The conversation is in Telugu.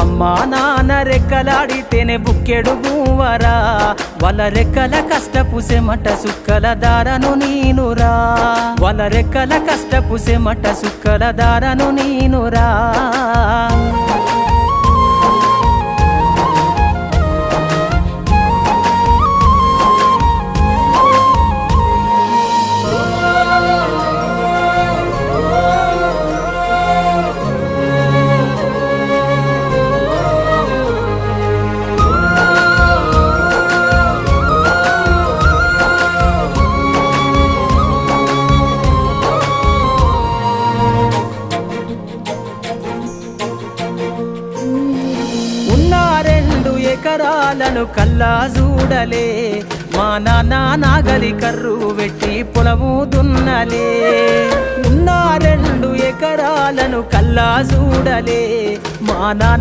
అమ్మా నాన్న రెక్కలాడితేనే బుక్కెడు గువ్వరా, వాళ్ళ రెక్కల కష్టపు సెమట సుక్కల దారను నీనురా, వాళ్ళ రెక్కల కష్టపు సెమట సుక్కల దారను నీనురా. ఎకరాలను కల్లా చూడలే, మా నాన్న నాగలి కర్రు వెట్టి పొలము దున్నలే. ఉన్న 2 ఎకరాలను కల్లా చూడలే, మా నాన్న